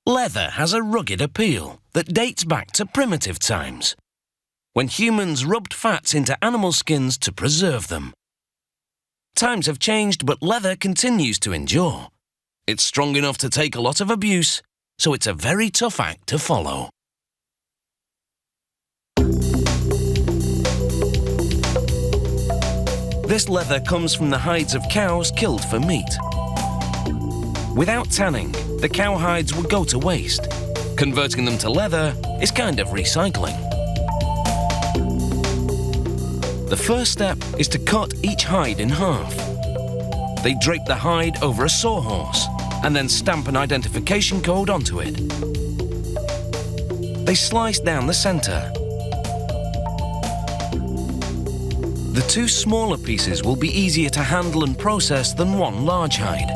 Leather has a rugged appeal that dates back to primitive times, when humans rubbed fats into animal skins to preserve them. Times have changed, but leather continues to endure. It's strong enough to take a lot of abuse, so it's a very tough act to follow. This leather comes from the hides of cows killed for meat. Without tanning, the cow hides would go to waste. Converting them to leather is kind of recycling. The first step is to cut each hide in half. They drape the hide over a sawhorse and then stamp an identification code onto it. They slice down the center. The two smaller pieces will be easier to handle and process than one large hide.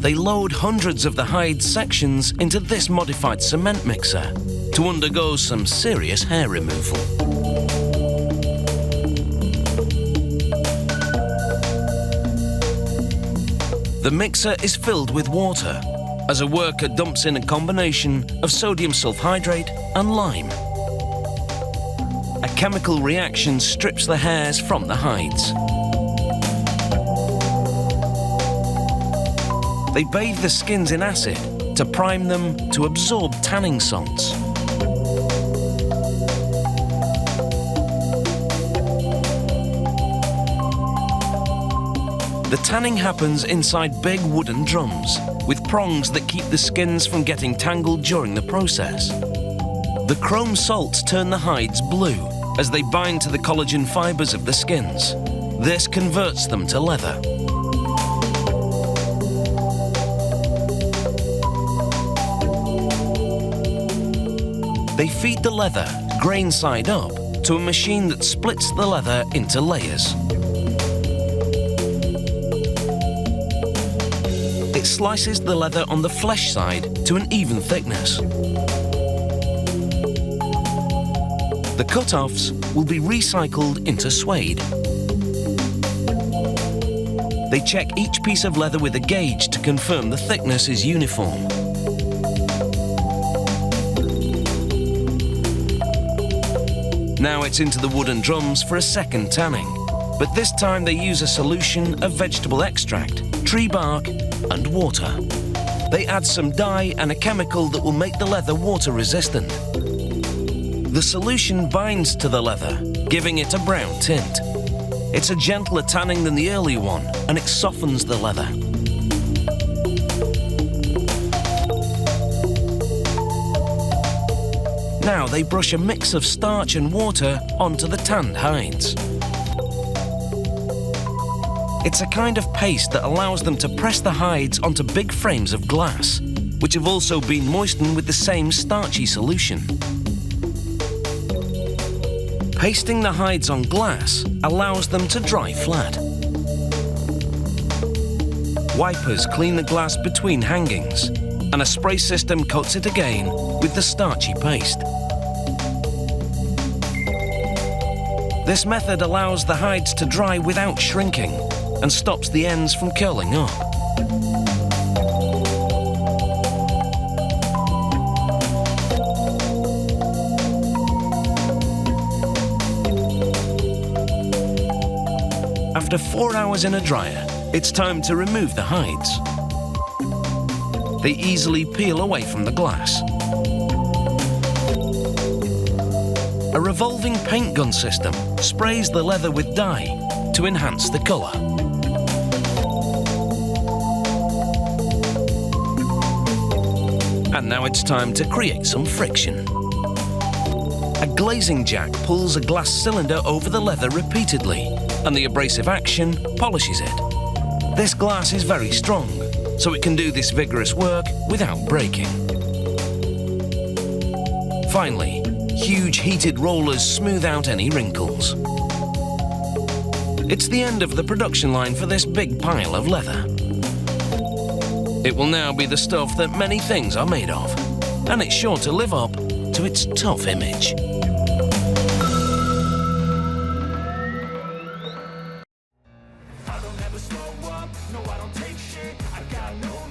They load hundreds of the hide sections into this modified cement mixer to undergo some serious hair removal. The mixer is filled with water as a worker dumps in a combination of sodium sulfhydrate and lime. A chemical reaction strips the hairs from the hides. They bathe the skins in acid to prime them to absorb tanning salts. The tanning happens inside big wooden drums with prongs that keep the skins from getting tangled during the process. The chrome salts turn the hides blue as they bind to the collagen fibers of the skins. This converts them to leather. They feed the leather, grain side up, to a machine that splits the leather into layers. It slices the leather on the flesh side to an even thickness. The cut-offs will be recycled into suede. They check each piece of leather with a gauge to confirm the thickness is uniform. Now it's into the wooden drums for a second tanning, but this time they use a solution of vegetable extract, tree bark and water. They add some dye and a chemical that will make the leather water resistant. The solution binds to the leather, giving it a brown tint. It's a gentler tanning than the earlier one, and it softens the leather. Now they brush a mix of starch and water onto the tanned hides. It's a kind of paste that allows them to press the hides onto big frames of glass, which have also been moistened with the same starchy solution. Pasting the hides on glass allows them to dry flat. Wipers clean the glass between hangings, and a spray system coats it again with the starchy paste. This method allows the hides to dry without shrinking and stops the ends from curling up. After 4 hours in a dryer, it's time to remove the hides. They easily peel away from the glass. A revolving paint gun system sprays the leather with dye to enhance the colour. And now it's time to create some friction. A glazing jack pulls a glass cylinder over the leather repeatedly, and the abrasive action polishes it. This glass is very strong, so it can do this vigorous work without breaking. Finally, huge heated rollers smooth out any wrinkles. It's the end of the production line for this big pile of leather. It will now be the stuff that many things are made of, and it's sure to live up to its tough image. slow up, no I don't take shit, I got no